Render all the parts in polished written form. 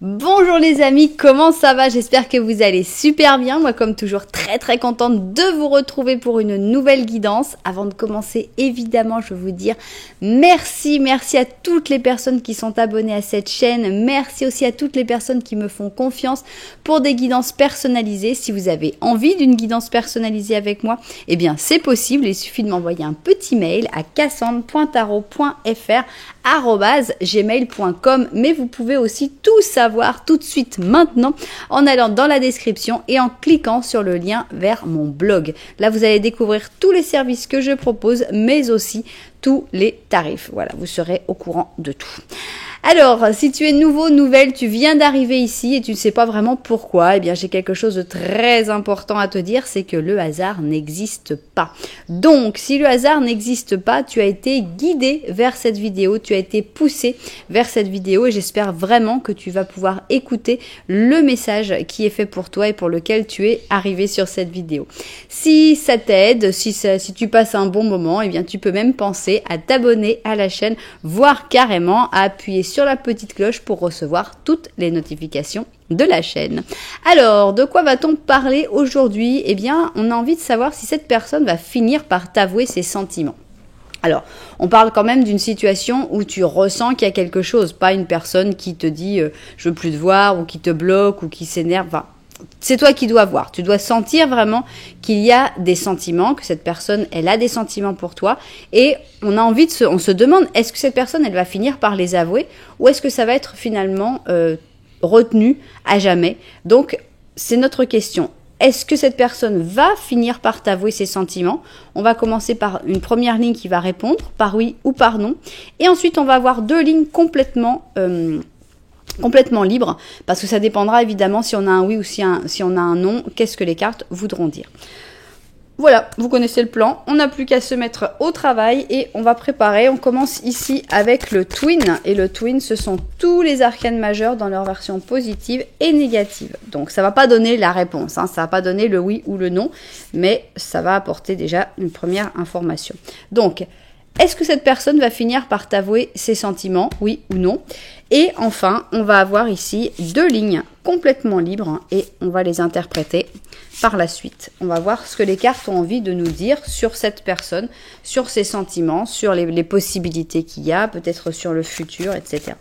Bonjour les amis, comment ça va? J'espère que vous allez super bien. Moi comme toujours très contente de vous retrouver pour une nouvelle guidance. Avant de commencer, évidemment, je veux vous dire merci à toutes les personnes qui sont abonnées à cette chaîne. Merci aussi à toutes les personnes qui me font confiance pour des guidances personnalisées. Si vous avez envie d'une guidance personnalisée avec moi, eh bien c'est possible. Il suffit de m'envoyer un petit mail à cassandre.tarot.fr@gmail.com. Mais vous pouvez aussi tout savoir tout de suite maintenant en allant dans la description et en cliquant sur le lien vers mon blog. Là, vous allez découvrir tous les services que je propose, mais aussi tous les tarifs. Voilà, vous serez au courant de tout. Alors, si tu es nouveau, nouvelle, tu viens d'arriver ici et tu ne sais pas vraiment pourquoi, eh bien, j'ai quelque chose de très important à te dire, c'est que le hasard n'existe pas. Donc, si le hasard n'existe pas, tu as été guidé vers cette vidéo, tu as été poussé vers cette vidéo et j'espère vraiment que tu vas pouvoir écouter le message qui est fait pour toi et pour lequel tu es arrivé sur cette vidéo. Si ça t'aide, si tu passes un bon moment, eh bien, tu peux même penser à t'abonner à la chaîne, voire carrément à appuyer sur la petite cloche pour recevoir toutes les notifications de la chaîne. Alors, de quoi va-t-on parler aujourd'hui? Eh bien, on a envie de savoir si cette personne va finir par t'avouer ses sentiments. Alors, on parle quand même d'une situation où tu ressens qu'il y a quelque chose, pas une personne qui te dit je veux plus te voir, ou qui te bloque, ou qui s'énerve. Enfin, c'est toi qui dois voir. Tu dois sentir vraiment qu'il y a des sentiments, que cette personne, elle a des sentiments pour toi. Et on a envie on se demande, est-ce que cette personne, elle va finir par les avouer ou est-ce que ça va être finalement retenu à jamais? Donc, c'est notre question. Est-ce que cette personne va finir par t'avouer ses sentiments? On va commencer par une première ligne qui va répondre par oui ou par non. Et ensuite, on va avoir deux lignes complètement libre, parce que ça dépendra évidemment si on a un oui ou si on a un non, qu'est-ce que les cartes voudront dire. Voilà, vous connaissez le plan, on n'a plus qu'à se mettre au travail et on va préparer. On commence ici avec le twin, et le twin, ce sont tous les arcanes majeurs dans leur version positive et négative. Donc ça va pas donner la réponse, hein, ça va pas donner le oui ou le non, mais ça va apporter déjà une première information. Donc, est-ce que cette personne va finir par t'avouer ses sentiments, oui ou non? Et enfin, on va avoir ici deux lignes complètement libres et on va les interpréter par la suite. On va voir ce que les cartes ont envie de nous dire sur cette personne, sur ses sentiments, sur les possibilités qu'il y a, peut-être sur le futur, etc.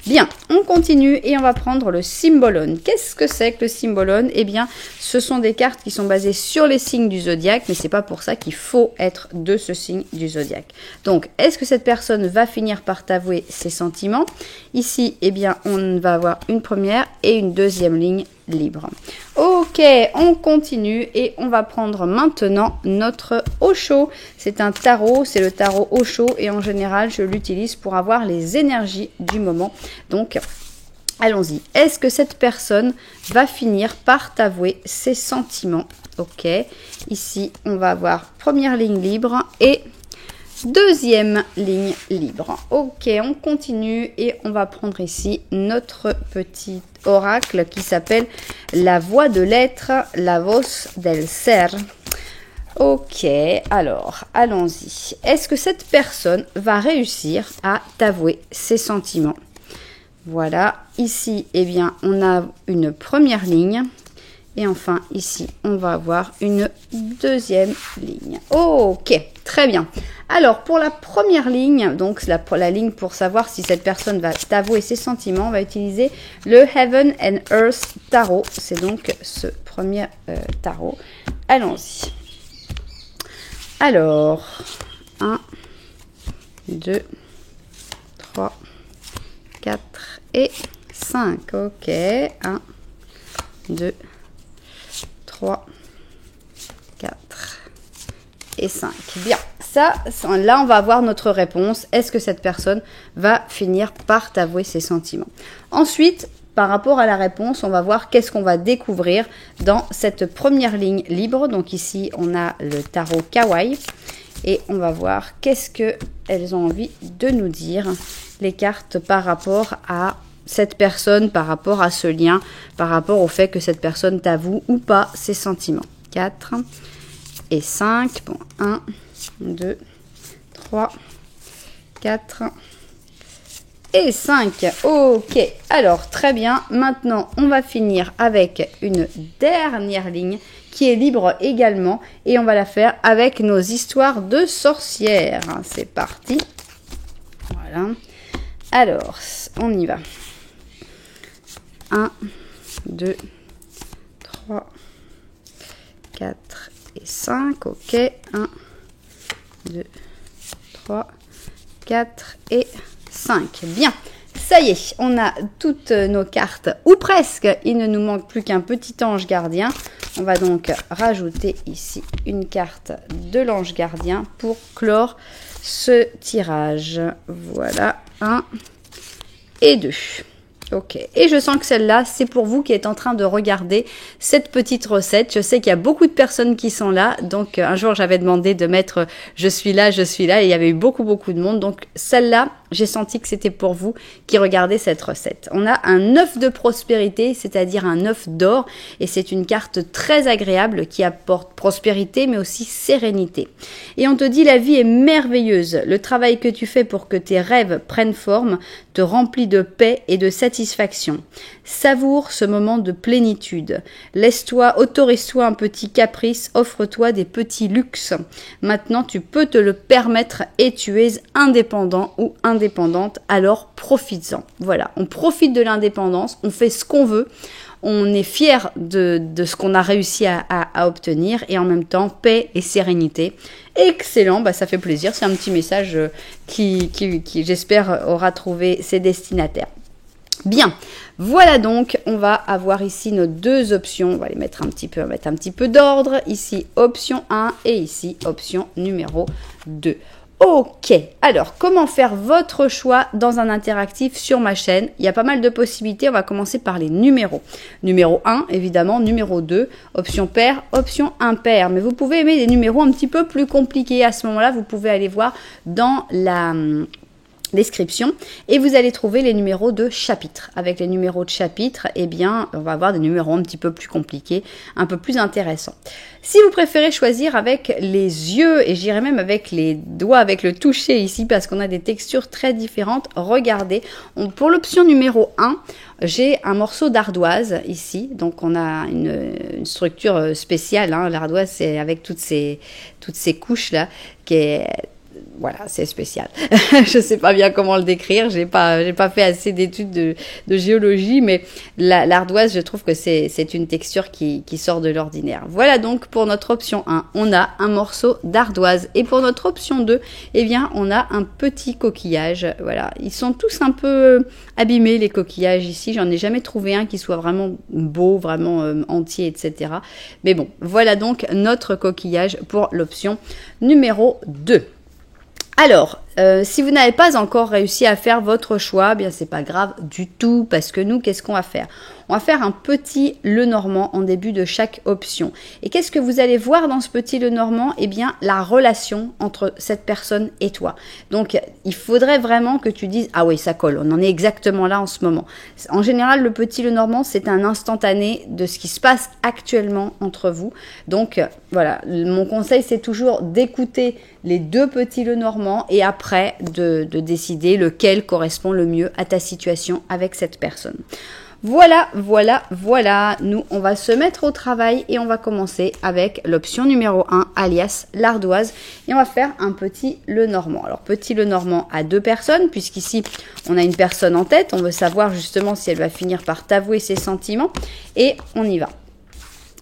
Bien, on continue et on va prendre le Symbolone. Qu'est-ce que c'est que le Symbolone? Eh bien, ce sont des cartes qui sont basées sur les signes du zodiaque, mais c'est pas pour ça qu'il faut être de ce signe du zodiaque. Donc, est-ce que cette personne va finir par t'avouer ses sentiments? Ici, eh bien, on va avoir une première et une deuxième ligne libre. Ok, on continue et on va prendre maintenant notre Osho. C'est un tarot, c'est le tarot Osho et en général, je l'utilise pour avoir les énergies du moment. Donc, allons-y. Est-ce que cette personne va finir par t'avouer ses sentiments? Ok, ici, on va avoir première ligne libre et deuxième ligne libre. Ok, on continue et on va prendre ici notre petit oracle qui s'appelle la voix de l'être, la voz del ser. Ok, alors, allons-y. Est-ce que cette personne va réussir à t'avouer ses sentiments? Voilà, ici, eh bien, on a une première ligne. Et enfin, ici, on va avoir une deuxième ligne. Ok, très bien. Alors, pour la première ligne, donc la ligne pour savoir si cette personne va t'avouer ses sentiments, on va utiliser le Heaven and Earth Tarot. C'est donc ce premier tarot. Allons-y. Alors, 1, 2, 3, 4 et 5. Ok, 1, 2, 3, 4 et 5. Bien, là, on va avoir notre réponse. Est-ce que cette personne va finir par t'avouer ses sentiments? Ensuite, par rapport à la réponse, on va voir qu'est-ce qu'on va découvrir dans cette première ligne libre. Donc ici, on a le tarot Kawaii. Et on va voir qu'est-ce qu'elles ont envie de nous dire, les cartes, par rapport à cette personne, par rapport à ce lien, par rapport au fait que cette personne t'avoue ou pas ses sentiments. 4 et 5. Bon, 1, 2, 3, 4 et 5. Ok, alors très bien. Maintenant, on va finir avec une dernière ligne qui est libre également. Et on va la faire avec nos histoires de sorcières. C'est parti. Voilà. Alors, on y va. 1, 2, 3, 4 et 5. Ok. 1, 2, 3, 4 et 5. Bien. Ça y est, on a toutes nos cartes, ou presque. Il ne nous manque plus qu'un petit ange gardien. On va donc rajouter ici une carte de l'ange gardien pour clore ce tirage. Voilà, 1 et 2. Ok, et je sens que celle-là, c'est pour vous qui êtes en train de regarder cette petite recette. Je sais qu'il y a beaucoup de personnes qui sont là. Donc, un jour, j'avais demandé de mettre « je suis là », et il y avait eu beaucoup de monde. Donc, celle-là, j'ai senti que c'était pour vous qui regardez cette recette. On a un œuf de prospérité, c'est-à-dire un œuf d'or. Et c'est une carte très agréable qui apporte prospérité, mais aussi sérénité. Et on te dit « la vie est merveilleuse. Le travail que tu fais pour que tes rêves prennent forme te remplit de paix et de satisfaction. Savoure ce moment de plénitude. Autorise-toi un petit caprice, offre-toi des petits luxes. Maintenant, tu peux te le permettre et tu es indépendant ou indépendante, alors profites-en. Voilà, on profite de l'indépendance, on fait ce qu'on veut, on est fier de ce qu'on a réussi à obtenir et en même temps, paix et sérénité. Excellent, bah ça fait plaisir, c'est un petit message qui j'espère aura trouvé ses destinataires. Bien, voilà donc, on va avoir ici nos deux options, on va les mettre un petit peu d'ordre, ici option 1 et ici option numéro 2. Ok, alors comment faire votre choix dans un interactif sur ma chaîne? Il y a pas mal de possibilités, on va commencer par les numéros. Numéro 1, évidemment, numéro 2, option pair, option impair. Mais vous pouvez aimer des numéros un petit peu plus compliqués. À ce moment-là, vous pouvez aller voir dans la description et vous allez trouver les numéros de chapitre. Avec les numéros de chapitre, eh bien, on va avoir des numéros un petit peu plus compliqués, un peu plus intéressants. Si vous préférez choisir avec les yeux, et j'irai même avec les doigts, avec le toucher ici, parce qu'on a des textures très différentes, regardez, pour l'option numéro 1, j'ai un morceau d'ardoise ici, donc on a une structure spéciale, hein. L'ardoise c'est avec toutes ces couches là, qui est... Voilà, c'est spécial. Je sais pas bien comment le décrire. J'ai pas fait assez d'études de géologie, mais l'ardoise, je trouve que c'est une texture qui sort de l'ordinaire. Voilà donc pour notre option 1, on a un morceau d'ardoise. Et pour notre option 2, eh bien, on a un petit coquillage. Voilà, ils sont tous un peu abîmés, les coquillages ici. J'en ai jamais trouvé un qui soit vraiment beau, vraiment entier, etc. Mais bon, voilà donc notre coquillage pour l'option numéro 2. Alors, si vous n'avez pas encore réussi à faire votre choix, bien c'est pas grave du tout, parce que nous, qu'est-ce qu'on va faire? On va faire un petit Lenormand en début de chaque option. Et qu'est-ce que vous allez voir dans ce petit Lenormand? Eh bien, la relation entre cette personne et toi. Donc, il faudrait vraiment que tu dises, ah oui, ça colle, on en est exactement là en ce moment. En général, le petit Lenormand, c'est un instantané de ce qui se passe actuellement entre vous. Donc, voilà, mon conseil, c'est toujours d'écouter les deux petits Lenormand et après de décider lequel correspond le mieux à ta situation avec cette personne. Voilà. Nous, on va se mettre au travail et on va commencer avec l'option numéro 1, alias l'ardoise. Et on va faire un petit Lenormand. Alors, petit Lenormand à 2 personnes, puisqu'ici, on a une personne en tête. On veut savoir justement si elle va finir par t'avouer ses sentiments. Et on y va.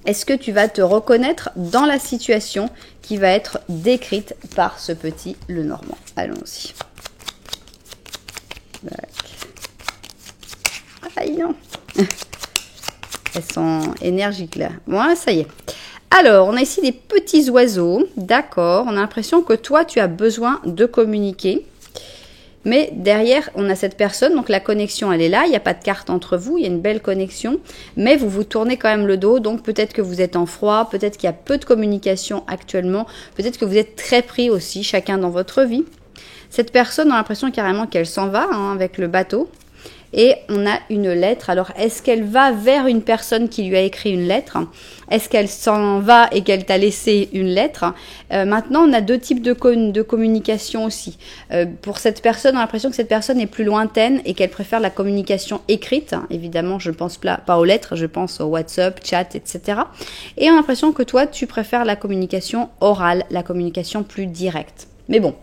Est-ce que tu vas te reconnaître dans la situation qui va être décrite par ce petit Lenormand? Allons-y. Aïe non. Elles sont énergiques là. Voilà, ça y est. Alors, on a ici des petits oiseaux. D'accord. On a l'impression que toi, tu as besoin de communiquer. Mais derrière, on a cette personne, donc la connexion, elle est là. Il n'y a pas de carte entre vous, il y a une belle connexion. Mais vous vous tournez quand même le dos, donc peut-être que vous êtes en froid, peut-être qu'il y a peu de communication actuellement, peut-être que vous êtes très pris aussi, chacun dans votre vie. Cette personne, on a l'impression carrément qu'elle s'en va avec le bateau. Et on a une lettre. Alors, est-ce qu'elle va vers une personne qui lui a écrit une lettre? Est-ce qu'elle s'en va et qu'elle t'a laissé une lettre? Maintenant, on a deux types de communication aussi. Pour cette personne, on a l'impression que cette personne est plus lointaine et qu'elle préfère la communication écrite. Évidemment, je ne pense pas aux lettres, je pense au WhatsApp, chat, etc. Et on a l'impression que toi, tu préfères la communication orale, la communication plus directe. Mais bon.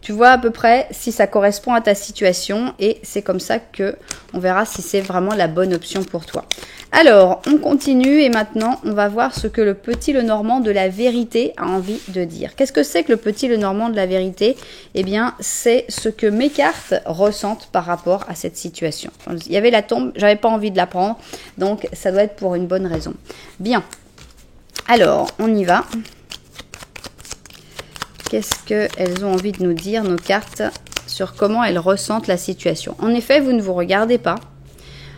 Tu vois à peu près si ça correspond à ta situation et c'est comme ça que on verra si c'est vraiment la bonne option pour toi. Alors, on continue et maintenant, on va voir ce que le petit Lenormand de la vérité a envie de dire. Qu'est-ce que c'est que le petit Lenormand de la vérité? Eh bien, c'est ce que mes cartes ressentent par rapport à cette situation. Il y avait la tombe, j'avais pas envie de la prendre, donc ça doit être pour une bonne raison. Bien. Alors, on y va. Qu'est-ce qu'elles ont envie de nous dire, nos cartes, sur comment elles ressentent la situation? En effet, vous ne vous regardez pas.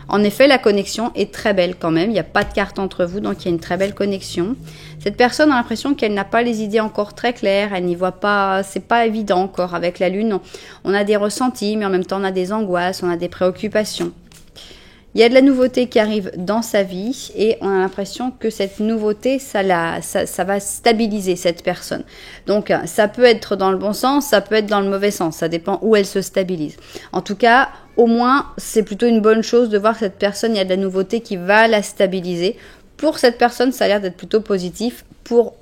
En effet, la connexion est très belle quand même. Il n'y a pas de carte entre vous, donc il y a une très belle connexion. Cette personne a l'impression qu'elle n'a pas les idées encore très claires. Elle n'y voit pas, c'est pas évident encore. Avec la lune, on a des ressentis, mais en même temps, on a des angoisses, on a des préoccupations. Il y a de la nouveauté qui arrive dans sa vie et on a l'impression que cette nouveauté, ça va stabiliser cette personne. Donc, ça peut être dans le bon sens, ça peut être dans le mauvais sens. Ça dépend où elle se stabilise. En tout cas, au moins, c'est plutôt une bonne chose de voir que cette personne, il y a de la nouveauté qui va la stabiliser. Pour cette personne, ça a l'air d'être plutôt positif. Pour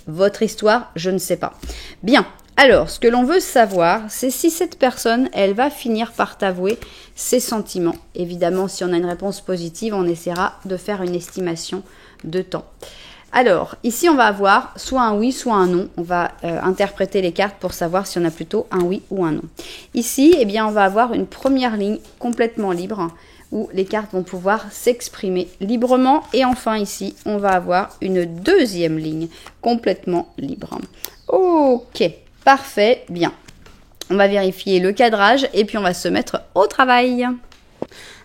votre histoire, je ne sais pas. Bien. Alors, ce que l'on veut savoir, c'est si cette personne, elle va finir par t'avouer ses sentiments. Évidemment, si on a une réponse positive, on essaiera de faire une estimation de temps. Alors, ici, on va avoir soit un oui, soit un non. On va interpréter les cartes pour savoir si on a plutôt un oui ou un non. Ici, eh bien, on va avoir une première ligne complètement libre où les cartes vont pouvoir s'exprimer librement. Et enfin, ici, on va avoir une deuxième ligne complètement libre. Ok. Parfait, bien. On va vérifier le cadrage et puis on va se mettre au travail.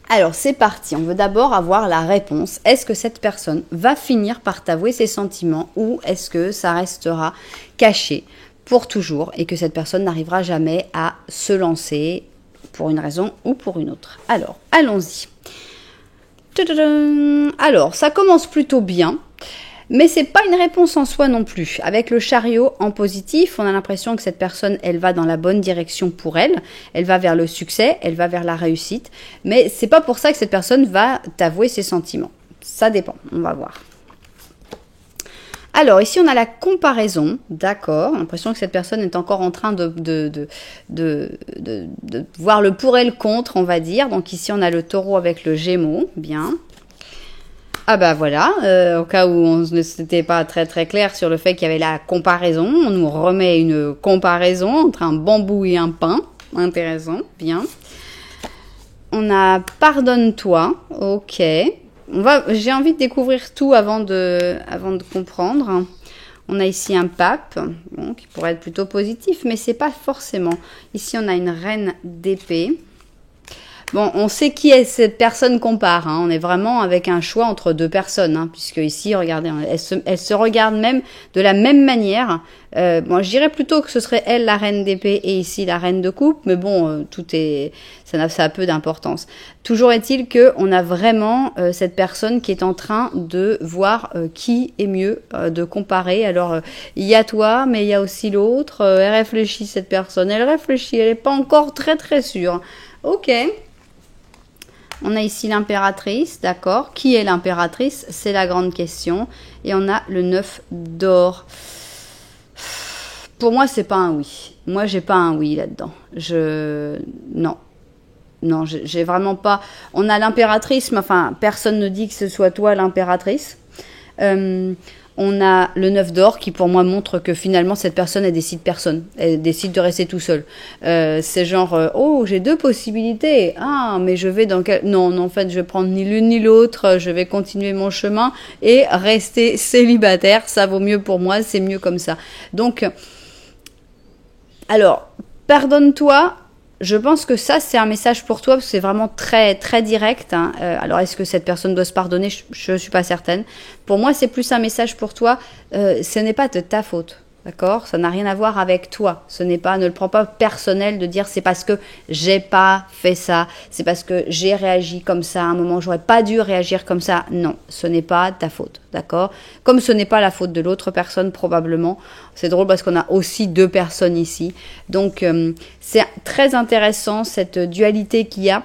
Alors, c'est parti. On veut d'abord avoir la réponse. Est-ce que cette personne va finir par t'avouer ses sentiments ou est-ce que ça restera caché pour toujours et que cette personne n'arrivera jamais à se lancer pour une raison ou pour une autre? Alors, allons-y. Alors, ça commence plutôt bien. Mais c'est pas une réponse en soi non plus. Avec le chariot en positif, on a l'impression que cette personne, elle va dans la bonne direction pour elle. Elle va vers le succès, elle va vers la réussite. Mais c'est pas pour ça que cette personne va t'avouer ses sentiments. Ça dépend, on va voir. Alors, ici, on a la comparaison, d'accord. On a l'impression que cette personne est encore en train de voir le pour et le contre, on va dire. Donc ici, on a le taureau avec le gémeaux, bien. Ah bah voilà, au cas où on ne s'était pas très très clair sur le fait qu'il y avait la comparaison, on nous remet une comparaison entre un bambou et un pain. Intéressant, bien. On a pardonne-toi, ok. J'ai envie de découvrir tout avant de comprendre. On a ici un pape, bon, qui pourrait être plutôt positif, mais c'est pas forcément. Ici on a une reine d'épée. Bon, on sait qui est cette personne qu'on part. Hein. On est vraiment avec un choix entre deux personnes. Hein, puisque ici, regardez, elles se regardent même de la même manière. Moi, je dirais plutôt que ce serait elle, la reine d'épée, et ici, la reine de coupe. Mais bon, ça a peu d'importance. Toujours est-il qu'on a vraiment cette personne qui est en train de voir qui est mieux, de comparer. Alors, il y a toi, mais il y a aussi l'autre. Elle réfléchit, cette personne. Elle réfléchit. Elle n'est pas encore très, très sûre. Ok. On a ici l'impératrice, d'accord. Qui est l'impératrice? C'est la grande question. Et on a le 9 d'or. Pour moi, c'est pas un oui. Moi, j'ai pas un oui là-dedans. Non, j'ai vraiment pas... On a l'impératrice, mais enfin, personne ne dit que ce soit toi l'impératrice. On a le 9 d'or qui pour moi montre que finalement cette personne elle décide personne, elle décide de rester tout seul. C'est genre oh j'ai deux possibilités, ah mais je vais dans quel... Non en fait je vais prendre ni l'une ni l'autre, je vais continuer mon chemin et rester célibataire, ça vaut mieux pour moi, c'est mieux comme ça. Donc alors pardonne-toi. Je pense que ça, c'est un message pour toi, parce que c'est vraiment très, très direct. Hein. Alors, est-ce que cette personne doit se pardonner? Je ne suis pas certaine. Pour moi, c'est plus un message pour toi. Ce n'est pas de ta faute. D'accord? Ça n'a rien à voir avec toi. Ce n'est pas, ne le prends pas personnel de dire c'est parce que j'ai pas fait ça, c'est parce que j'ai réagi comme ça à un moment, j'aurais pas dû réagir comme ça. Non, ce n'est pas ta faute. D'accord? Comme ce n'est pas la faute de l'autre personne, probablement. C'est drôle parce qu'on a aussi deux personnes ici. Donc, c'est très intéressant cette dualité qu'il y a.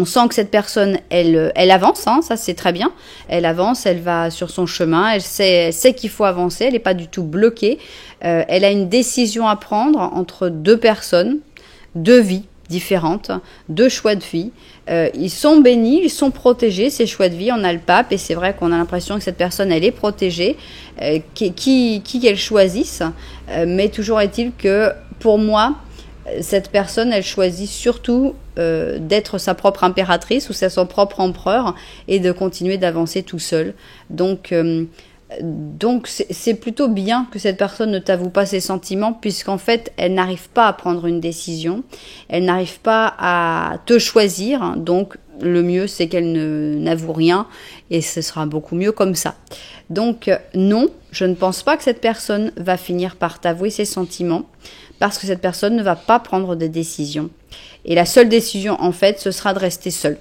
On sent que cette personne, elle avance, hein, ça c'est très bien. Elle avance, elle va sur son chemin, elle sait qu'il faut avancer, elle n'est pas du tout bloquée. Elle a une décision à prendre entre deux personnes, deux vies différentes, deux choix de vie. Ils sont bénis, ils sont protégés, ces choix de vie. On a le pape et c'est vrai qu'on a l'impression que cette personne, elle est protégée, qui qu'elle choisisse. Mais toujours est-il que pour moi, cette personne, elle choisit surtout d'être sa propre impératrice ou son propre empereur et de continuer d'avancer tout seul. Donc c'est plutôt bien que cette personne ne t'avoue pas ses sentiments puisqu'en fait, elle n'arrive pas à prendre une décision, elle n'arrive pas à te choisir. Donc, le mieux, c'est qu'elle n'avoue rien et ce sera beaucoup mieux comme ça. Donc, non, je ne pense pas que cette personne va finir par t'avouer ses sentiments parce que cette personne ne va pas prendre de décision. Et la seule décision, en fait, ce sera de rester seule.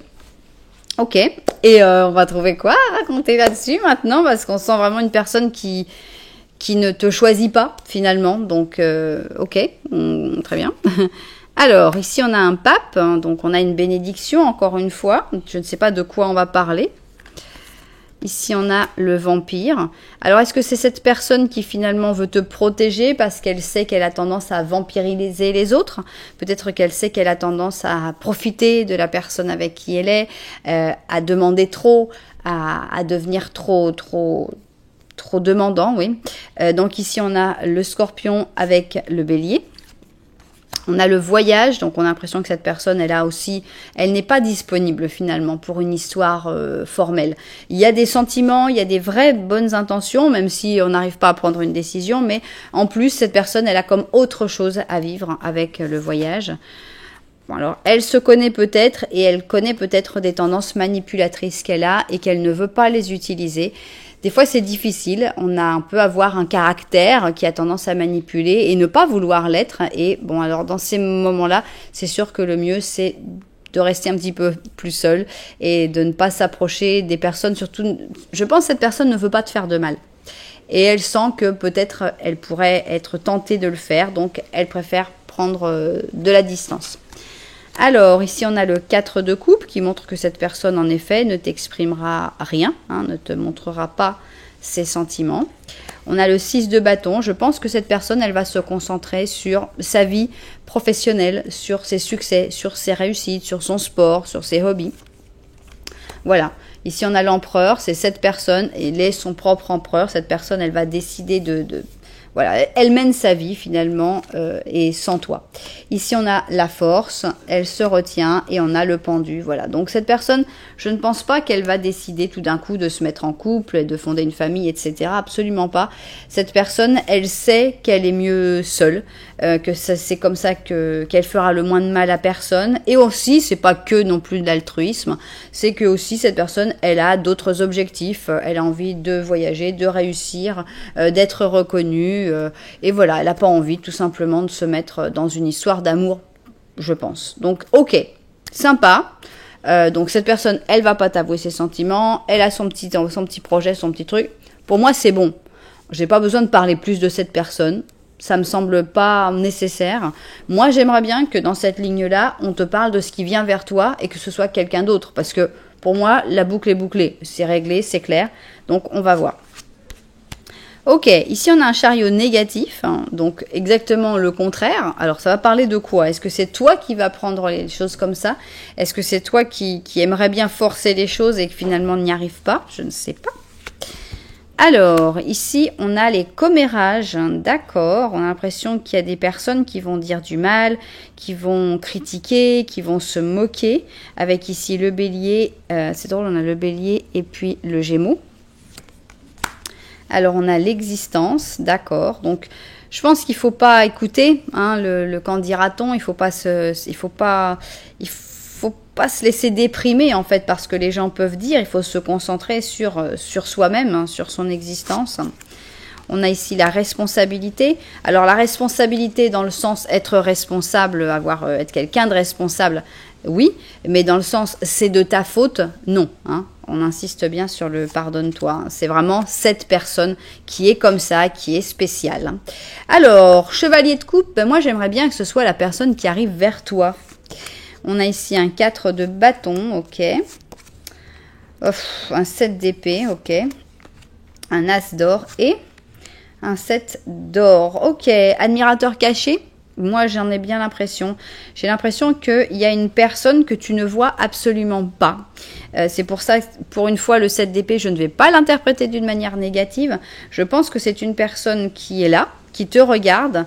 Ok, et on va trouver quoi à raconter là-dessus maintenant, parce qu'on sent vraiment une personne qui ne te choisit pas, finalement. Donc, ok, très bien. Alors, ici, on a un pape, hein, donc on a une bénédiction, encore une fois. Je ne sais pas de quoi on va parler. Ici, on a le vampire. Alors, est-ce que c'est cette personne qui finalement veut te protéger parce qu'elle sait qu'elle a tendance à vampiriser les autres? Peut-être qu'elle sait qu'elle a tendance à profiter de la personne avec qui elle est, à demander trop, à devenir trop demandant, oui. Donc ici, on a le scorpion avec le bélier. On a le voyage, donc on a l'impression que cette personne, elle n'est pas disponible finalement pour une histoire formelle. Il y a des sentiments, il y a des vraies bonnes intentions, même si on n'arrive pas à prendre une décision, mais en plus, cette personne, elle a comme autre chose à vivre avec le voyage. Bon, alors, elle se connaît peut-être et elle connaît peut-être des tendances manipulatrices qu'elle a et qu'elle ne veut pas les utiliser. Des fois, c'est difficile. On a un peu avoir un caractère qui a tendance à manipuler et ne pas vouloir l'être. Et bon, alors dans ces moments-là, c'est sûr que le mieux, c'est de rester un petit peu plus seul et de ne pas s'approcher des personnes. Surtout, je pense que cette personne ne veut pas te faire de mal. Et elle sent que peut-être elle pourrait être tentée de le faire. Donc, elle préfère prendre de la distance. Alors, ici, on a le 4 de coupe qui montre que cette personne, en effet, ne t'exprimera rien, hein, ne te montrera pas ses sentiments. On a le 6 de bâton. Je pense que cette personne, elle va se concentrer sur sa vie professionnelle, sur ses succès, sur ses réussites, sur son sport, sur ses hobbies. Voilà. Ici, on a l'empereur. C'est cette personne. Elle est son propre empereur. Cette personne, elle va décider voilà, elle mène sa vie finalement et sans toi. Ici, on a la force, elle se retient et on a le pendu. Voilà, donc cette personne, je ne pense pas qu'elle va décider tout d'un coup de se mettre en couple et de fonder une famille, etc. Absolument pas. Cette personne, elle sait qu'elle est mieux seule, que c'est comme ça qu'elle fera le moins de mal à personne. Et aussi, c'est pas que non plus de l'altruisme, c'est que aussi cette personne, elle a d'autres objectifs. Elle a envie de voyager, de réussir, d'être reconnue. Et voilà, elle n'a pas envie tout simplement de se mettre dans une histoire d'amour, je pense. Donc, ok, sympa. Donc, cette personne, elle va pas t'avouer ses sentiments. Elle a son petit projet, son petit truc. Pour moi, c'est bon. J'ai pas besoin de parler plus de cette personne. Ça me semble pas nécessaire. Moi, j'aimerais bien que dans cette ligne-là, on te parle de ce qui vient vers toi et que ce soit quelqu'un d'autre. Parce que pour moi, la boucle est bouclée. C'est réglé, c'est clair. Donc, on va voir. Ok, ici on a un chariot négatif, hein, donc exactement le contraire. Alors ça va parler de quoi? Est-ce que c'est toi qui vas prendre les choses comme ça? Est-ce que c'est toi qui aimerais bien forcer les choses et que finalement n'y arrive pas? Je ne sais pas. Alors, ici, on a les commérages, hein, d'accord. On a l'impression qu'il y a des personnes qui vont dire du mal, qui vont critiquer, qui vont se moquer. Avec ici le bélier, c'est drôle, on a le bélier et puis le gémeaux. Alors, on a l'existence, d'accord. Donc, je pense qu'il ne faut pas écouter hein, le qu'en dira-t-on. Il ne faut pas se laisser déprimer, en fait, parce que les gens peuvent dire. Il faut se concentrer sur soi-même, hein, sur son existence. On a ici la responsabilité. Alors la responsabilité dans le sens être responsable, être quelqu'un de responsable, oui, mais dans le sens c'est de ta faute, non. Hein. On insiste bien sur le pardonne-toi. C'est vraiment cette personne qui est comme ça, qui est spéciale. Alors, chevalier de coupe, ben moi j'aimerais bien que ce soit la personne qui arrive vers toi. On a ici un 4 de bâton, ok. Un 7 d'épée, ok. Un as d'or et un 7 d'or, ok. Admirateur caché. Moi, j'en ai bien l'impression. J'ai l'impression qu'il y a une personne que tu ne vois absolument pas. C'est pour ça, pour une fois, le 7 d'épée, je ne vais pas l'interpréter d'une manière négative. Je pense que c'est une personne qui est là, qui te regarde,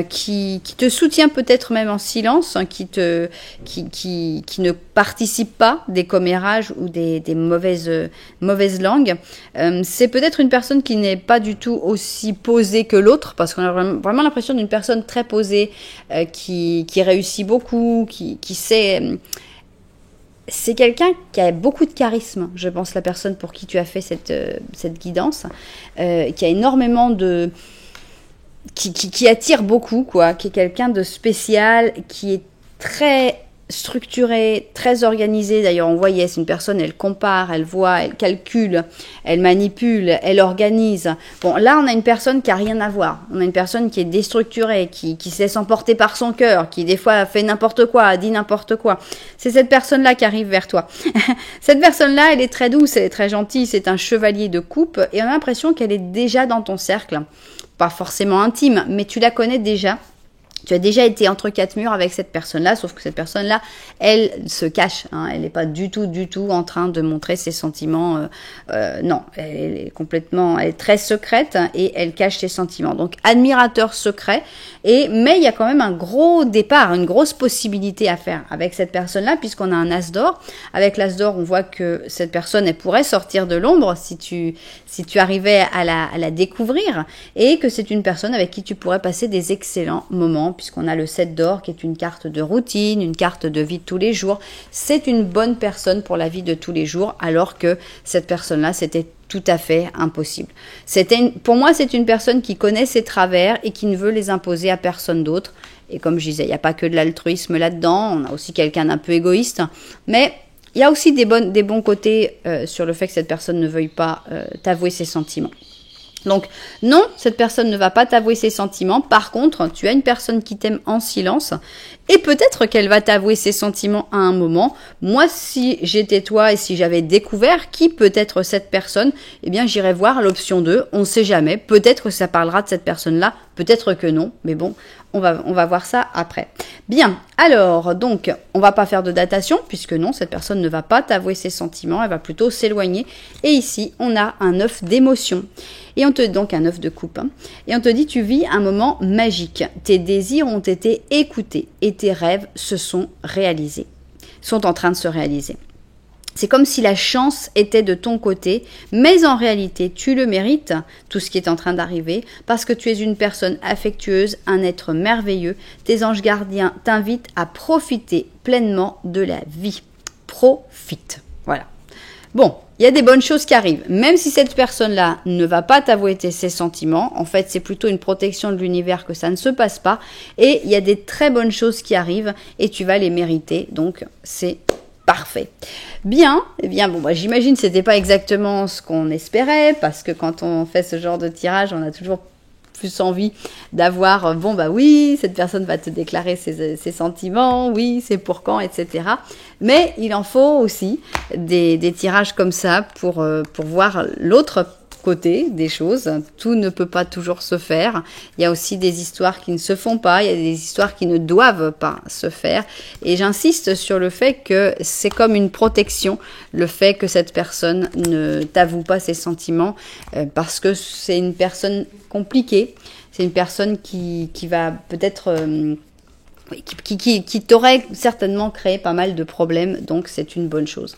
qui te soutient peut-être même en silence, qui ne participe pas des commérages ou des mauvaises langues. C'est peut-être une personne qui n'est pas du tout aussi posée que l'autre, parce qu'on a vraiment l'impression d'une personne très posée, qui réussit beaucoup, qui sait... C'est quelqu'un qui a beaucoup de charisme, je pense, la personne pour qui tu as fait cette guidance, qui a énormément de... Qui attire beaucoup, quoi, qui est quelqu'un de spécial, qui est très structuré, très organisé. D'ailleurs, on voyait, c'est une personne, elle compare, elle voit, elle calcule, elle manipule, elle organise. Bon, là, on a une personne qui a rien à voir. On a une personne qui est déstructurée, qui se laisse emporter par son cœur, qui des fois fait n'importe quoi, dit n'importe quoi. C'est cette personne-là qui arrive vers toi. Cette personne-là, elle est très douce, elle est très gentille, c'est un chevalier de coupe, et on a l'impression qu'elle est déjà dans ton cercle. Pas forcément intime, mais tu la connais déjà. Tu as déjà été entre quatre murs avec cette personne-là, sauf que cette personne-là, elle se cache. Hein, elle n'est pas du tout en train de montrer ses sentiments. Non, elle est complètement, elle est très secrète et elle cache ses sentiments. Donc, admirateur secret. Mais il y a quand même un gros départ, une grosse possibilité à faire avec cette personne-là, puisqu'on a un as d'or. Avec l'as d'or, on voit que cette personne, elle pourrait sortir de l'ombre si tu arrivais à la découvrir, et que c'est une personne avec qui tu pourrais passer des excellents moments, puisqu'on a le 7 d'or qui est une carte de routine, une carte de vie de tous les jours. C'est une bonne personne pour la vie de tous les jours, alors que cette personne-là, c'était tout à fait impossible. Pour moi, c'est une personne qui connaît ses travers et qui ne veut les imposer à personne d'autre. Et comme je disais, il n'y a pas que de l'altruisme là-dedans, on a aussi quelqu'un d'un peu égoïste, mais il y a aussi des bons côtés sur le fait que cette personne ne veuille pas t'avouer ses sentiments. Donc non, cette personne ne va pas t'avouer ses sentiments. Par contre, tu as une personne qui t'aime en silence et peut-être qu'elle va t'avouer ses sentiments à un moment. Moi, si j'étais toi et si j'avais découvert qui peut être cette personne, eh bien j'irais voir l'option 2. On ne sait jamais. Peut-être que ça parlera de cette personne-là, peut-être que non. Mais bon, on va voir ça après. Bien, alors, donc, on va pas faire de datation, puisque non, cette personne ne va pas t'avouer ses sentiments, elle va plutôt s'éloigner. Et ici, on a un 9 d'émotion. Et on te donc un 9 de coupe. Hein. Et on te dit, tu vis un moment magique. Tes désirs ont été écoutés et tes rêves sont en train de se réaliser. C'est comme si la chance était de ton côté, mais en réalité, tu le mérites, tout ce qui est en train d'arriver, parce que tu es une personne affectueuse, un être merveilleux. Tes anges gardiens t'invitent à profiter pleinement de la vie. Profite. Voilà. Bon, il y a des bonnes choses qui arrivent. Même si cette personne-là ne va pas t'avouer ses sentiments, en fait, c'est plutôt une protection de l'univers que ça ne se passe pas. Et il y a des très bonnes choses qui arrivent et tu vas les mériter. Donc, c'est parfait. Bien, eh bien, bon, bah, j'imagine que c'était pas exactement ce qu'on espérait, parce que quand on fait ce genre de tirage, on a toujours plus envie d'avoir, bon, bah oui, cette personne va te déclarer ses sentiments, oui, c'est pour quand, etc. Mais il en faut aussi des tirages comme ça pour voir l'autre côté des choses. Tout ne peut pas toujours se faire. Il y a aussi des histoires qui ne se font pas, il y a des histoires qui ne doivent pas se faire. Et j'insiste sur le fait que c'est comme une protection, le fait que cette personne ne t'avoue pas ses sentiments, parce que c'est une personne compliquée, c'est une personne qui va peut-être... qui t'aurait certainement créé pas mal de problèmes, donc c'est une bonne chose.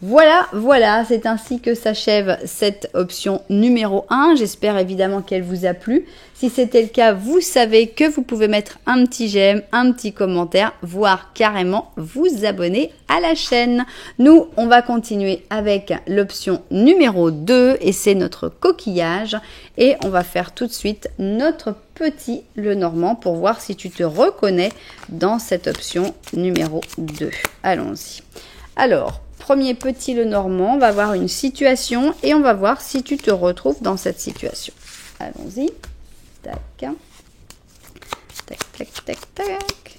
Voilà, voilà, c'est ainsi que s'achève cette option numéro 1. J'espère évidemment qu'elle vous a plu. Si c'était le cas, vous savez que vous pouvez mettre un petit j'aime, un petit commentaire, voire carrément vous abonner à la chaîne. Nous, on va continuer avec l'option numéro 2 et c'est notre coquillage. Et on va faire tout de suite notre petit Lenormand pour voir si tu te reconnais dans cette option numéro 2. Allons-y. Alors, premier petit Lenormand, on va voir une situation et on va voir si tu te retrouves dans cette situation. Allons-y. Tac. Tac, tac, tac, tac.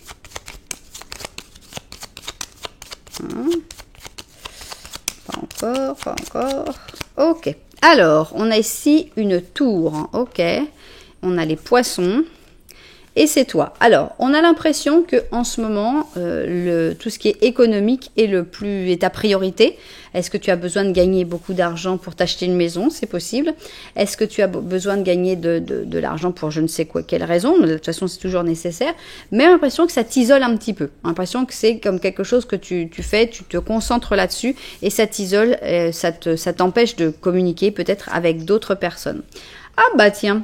Pas encore, pas encore. Ok. Alors, on a ici une tour. Ok. On a les poissons. Et c'est toi. Alors, on a l'impression que en ce moment, tout ce qui est économique est ta priorité. Est-ce que tu as besoin de gagner beaucoup d'argent pour t'acheter une maison? C'est possible. Est-ce que tu as besoin de gagner de l'argent pour je ne sais quoi, quelle raison? De toute façon, c'est toujours nécessaire. Mais j'ai l'impression que ça t'isole un petit peu. J'ai l'impression que c'est comme quelque chose que tu fais, tu te concentres là-dessus et ça t'isole, ça t'empêche de communiquer peut-être avec d'autres personnes. Ah bah tiens.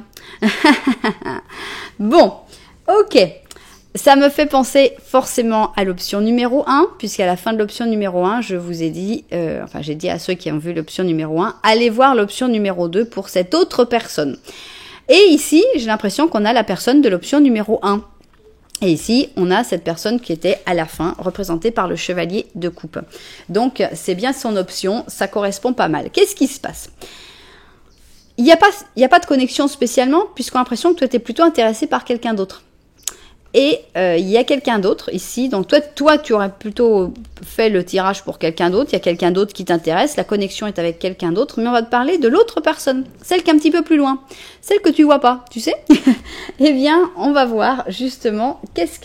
Bon. Ok, ça me fait penser forcément à l'option numéro 1, puisqu'à la fin de l'option numéro 1, je vous ai dit, j'ai dit à ceux qui ont vu l'option numéro 1, allez voir l'option numéro 2 pour cette autre personne. Et ici, j'ai l'impression qu'on a la personne de l'option numéro 1. Et ici, on a cette personne qui était à la fin, représentée par le chevalier de coupe. Donc, c'est bien son option, ça correspond pas mal. Qu'est-ce qui se passe ? Il n'y a pas de connexion spécialement, puisqu'on a l'impression que tu étais plutôt intéressé par quelqu'un d'autre. Et il y a quelqu'un d'autre ici, donc toi tu aurais plutôt fait le tirage pour quelqu'un d'autre, il y a quelqu'un d'autre qui t'intéresse, la connexion est avec quelqu'un d'autre, mais on va te parler de l'autre personne, celle qui est un petit peu plus loin, celle que tu vois pas, tu sais. Eh bien, on va voir justement qu'est-ce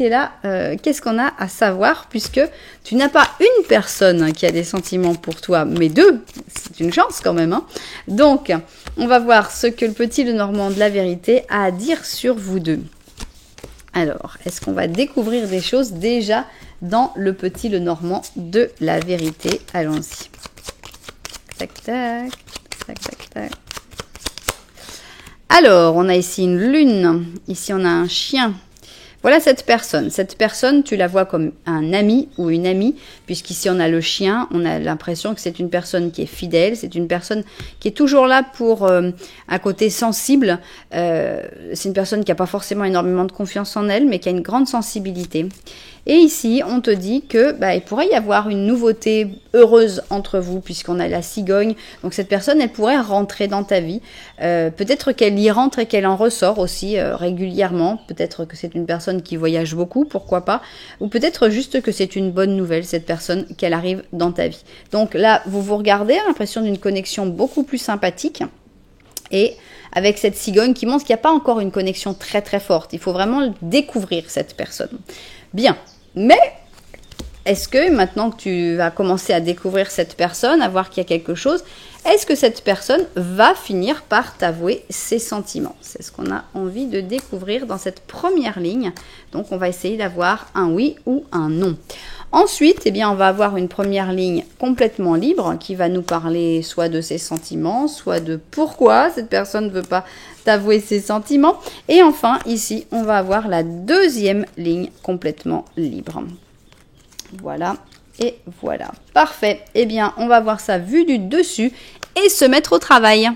qu'on a à savoir, puisque tu n'as pas une personne qui a des sentiments pour toi, mais deux, c'est une chance quand même, hein. Donc, on va voir ce que le petit Lenormand de la vérité a à dire sur vous deux. Alors, est-ce qu'on va découvrir des choses déjà dans le petit Lenormand de la vérité? Allons-y. Tac, tac, tac, tac, tac. Alors, on a ici une lune. Ici, on a un chien. Voilà cette personne. Cette personne, tu la vois comme un ami ou une amie, puisqu'ici on a le chien, on a l'impression que c'est une personne qui est fidèle, c'est une personne qui est toujours là pour un côté sensible. C'est une personne qui n'a pas forcément énormément de confiance en elle, mais qui a une grande sensibilité. Et ici, on te dit que il pourrait y avoir une nouveauté heureuse entre vous, puisqu'on a la cigogne. Donc cette personne, elle pourrait rentrer dans ta vie. Peut-être qu'elle y rentre et qu'elle en ressort aussi régulièrement. Peut-être que c'est une personne qui voyage beaucoup, pourquoi pas. Ou peut-être juste que c'est une bonne nouvelle, cette personne, qu'elle arrive dans ta vie. Donc là, vous regardez, l'impression d'une connexion beaucoup plus sympathique. Et avec cette cigogne qui montre qu'il n'y a pas encore une connexion très très forte. Il faut vraiment découvrir cette personne. Bien, mais est-ce que maintenant que tu vas commencer à découvrir cette personne, à voir qu'il y a quelque chose, est-ce que cette personne va finir par t'avouer ses sentiments? C'est ce qu'on a envie de découvrir dans cette première ligne. Donc, on va essayer d'avoir un oui ou un non. Ensuite, eh bien, on va avoir une première ligne complètement libre qui va nous parler soit de ses sentiments, soit de pourquoi cette personne ne veut pas t'avouer ses sentiments. Et enfin, ici, on va avoir la deuxième ligne complètement libre. Voilà. Et voilà. Parfait. Eh bien, on va voir ça vu du dessus et se mettre au travail.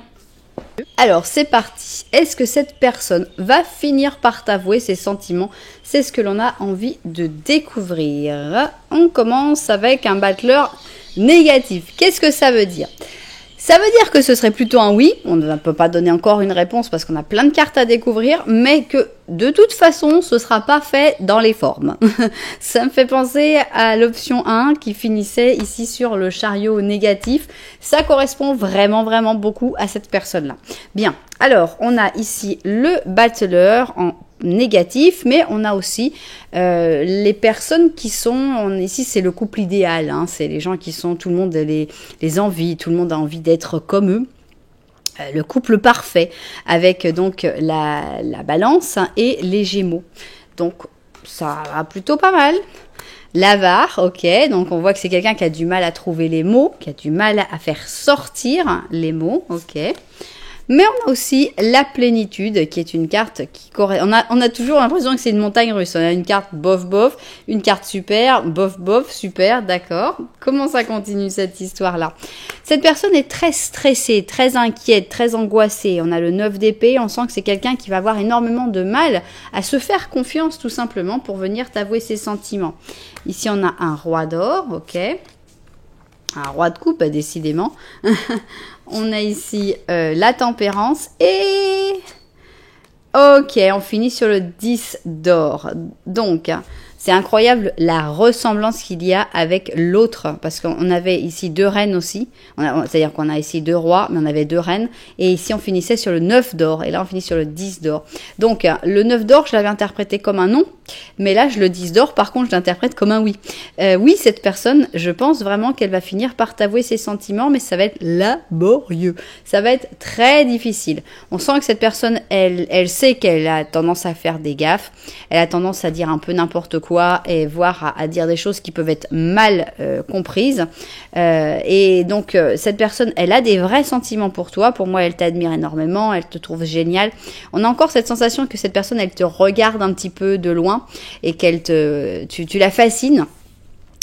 Alors, c'est parti. Est-ce que cette personne va finir par t'avouer ses sentiments? C'est ce que l'on a envie de découvrir. On commence avec un battleur négatif. Qu'est-ce que ça veut dire? Ça veut dire que ce serait plutôt un oui. On ne peut pas donner encore une réponse parce qu'on a plein de cartes à découvrir, mais que de toute façon, ce ne sera pas fait dans les formes. Ça me fait penser à l'option 1 qui finissait ici sur le chariot négatif. Ça correspond vraiment, vraiment beaucoup à cette personne-là. Bien, alors on a ici le battleur en négatif, mais on a aussi les personnes qui sont, ici c'est le couple idéal, hein, c'est les gens qui sont, tout le monde les envie, tout le monde a envie d'être comme eux. Le couple parfait avec donc la balance et les gémeaux. Donc ça va plutôt pas mal. L'avare, ok, donc on voit que c'est quelqu'un qui a du mal à trouver les mots, qui a du mal à faire sortir les mots, ok. Mais on a aussi la plénitude, qui est une carte qui correspond. On a toujours l'impression que c'est une montagne russe. On a une carte bof bof, une carte super, bof bof, super, d'accord. Comment ça continue cette histoire-là? Cette personne est très stressée, très inquiète, très angoissée. On a le 9 d'épée, on sent que c'est quelqu'un qui va avoir énormément de mal à se faire confiance tout simplement pour venir t'avouer ses sentiments. Ici, on a un roi d'or, ok. Un roi de coupe, décidément. On a ici la tempérance et... Ok, on finit sur le 10 d'or. Donc, c'est incroyable la ressemblance qu'il y a avec l'autre. Parce qu'on avait ici 2 reines aussi. C'est-à-dire qu'on a ici 2 rois, mais on avait 2 reines. Et ici, on finissait sur le 9 d'or. Et là, on finit sur le 10 d'or. Donc, le 9 d'or, je l'avais interprété comme un non. Mais là, le 10 d'or, par contre, je l'interprète comme un oui. Oui, cette personne, je pense vraiment qu'elle va finir par t'avouer ses sentiments, mais ça va être laborieux. Ça va être très difficile. On sent que cette personne, elle sait qu'elle a tendance à faire des gaffes. Elle a tendance à dire un peu n'importe quoi et voire à dire des choses qui peuvent être mal comprises. Et donc, cette personne, elle a des vrais sentiments pour toi. Pour moi, elle t'admire énormément. Elle te trouve génial. On a encore cette sensation que cette personne, elle te regarde un petit peu de loin et tu la fascines.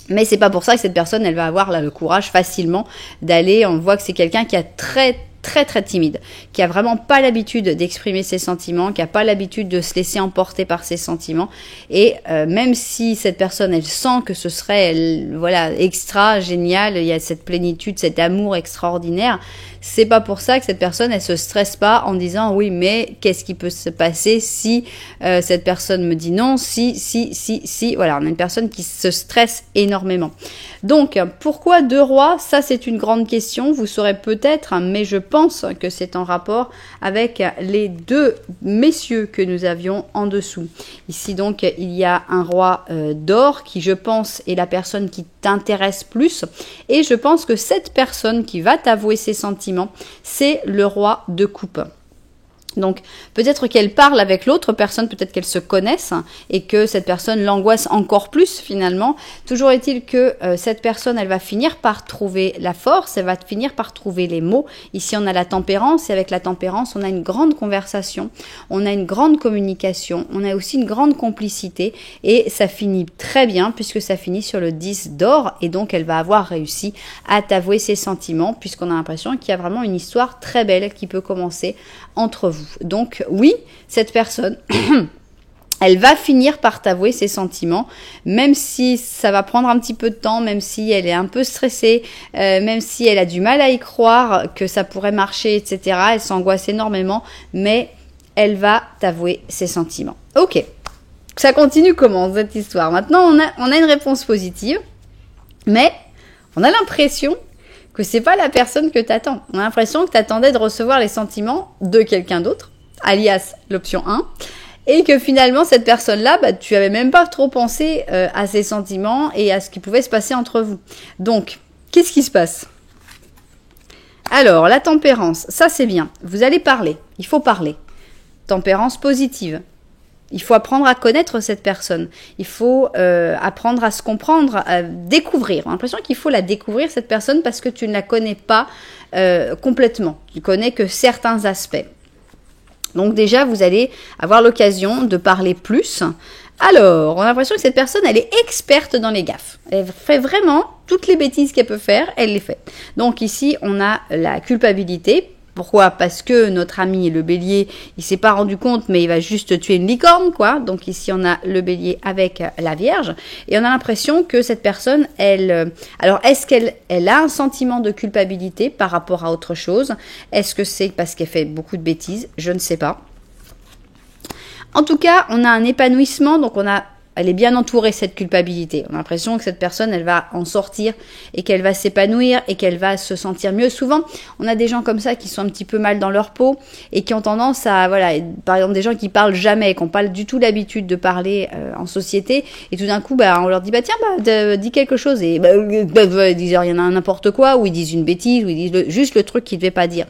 Mais c'est pas pour ça que cette personne, elle va avoir là, le courage facilement d'aller. On voit que c'est quelqu'un qui a très timide, qui a vraiment pas l'habitude d'exprimer ses sentiments, qui a pas l'habitude de se laisser emporter par ses sentiments. Et même si cette personne, elle sent que ce serait, voilà, extra génial, il y a cette plénitude, cet amour extraordinaire. C'est pas pour ça que cette personne, elle se stresse pas en disant oui, mais qu'est-ce qui peut se passer si cette personne me dit non, si. Voilà, on a une personne qui se stresse énormément. Donc, pourquoi 2 rois? Ça, c'est une grande question. Vous saurez peut-être, mais je pense que c'est en rapport avec les 2 messieurs que nous avions en dessous. Ici, donc, il y a un roi d'or qui, je pense, est la personne qui t'intéresse plus. Et je pense que cette personne qui va t'avouer ses sentiments, c'est le roi de coupe. Donc, peut-être qu'elle parle avec l'autre personne, peut-être qu'elles se connaissent et que cette personne l'angoisse encore plus finalement. Toujours est-il que cette personne, elle va finir par trouver la force, elle va finir par trouver les mots. Ici, on a la tempérance et avec la tempérance, on a une grande conversation, on a une grande communication, on a aussi une grande complicité et ça finit très bien puisque ça finit sur le 10 d'or et donc elle va avoir réussi à t'avouer ses sentiments puisqu'on a l'impression qu'il y a vraiment une histoire très belle qui peut commencer entre vous. Donc oui, cette personne, elle va finir par t'avouer ses sentiments, même si ça va prendre un petit peu de temps, même si elle est un peu stressée, même si elle a du mal à y croire que ça pourrait marcher, etc. Elle s'angoisse énormément, mais elle va t'avouer ses sentiments. Ok, ça continue comment cette histoire? Maintenant, on a une réponse positive, mais on a l'impression que c'est pas la personne que t'attends. On a l'impression que t'attendais de recevoir les sentiments de quelqu'un d'autre, alias l'option 1, et que finalement cette personne-là, tu avais même pas trop pensé à ses sentiments et à ce qui pouvait se passer entre vous. Donc, qu'est-ce qui se passe? Alors, la tempérance, ça c'est bien. Vous allez parler, il faut parler. Tempérance positive. Il faut apprendre à connaître cette personne. Il faut apprendre à se comprendre, à découvrir. On a l'impression qu'il faut la découvrir, cette personne, parce que tu ne la connais pas complètement. Tu connais que certains aspects. Donc déjà, vous allez avoir l'occasion de parler plus. Alors, on a l'impression que cette personne, elle est experte dans les gaffes. Elle fait vraiment toutes les bêtises qu'elle peut faire, elle les fait. Donc ici, on a la culpabilité. Pourquoi? Parce que notre ami le bélier, il s'est pas rendu compte, mais il va juste tuer une licorne, quoi. Donc ici, on a le bélier avec la vierge. Et on a l'impression que cette personne, alors, est-ce qu'elle a un sentiment de culpabilité par rapport à autre chose? Est-ce que c'est parce qu'elle fait beaucoup de bêtises? Je ne sais pas. En tout cas, on a un épanouissement, donc elle est bien entourée, cette culpabilité. On a l'impression que cette personne, elle va en sortir et qu'elle va s'épanouir et qu'elle va se sentir mieux. Souvent, on a des gens comme ça qui sont un petit peu mal dans leur peau et qui ont tendance à, voilà, par exemple, des gens qui parlent jamais, qui n'ont pas du tout l'habitude de parler en société et tout d'un coup, on leur dit, tiens, dis quelque chose et ils disent rien n'importe quoi ou ils disent une bêtise ou ils disent juste le truc qu'ils ne devaient pas dire.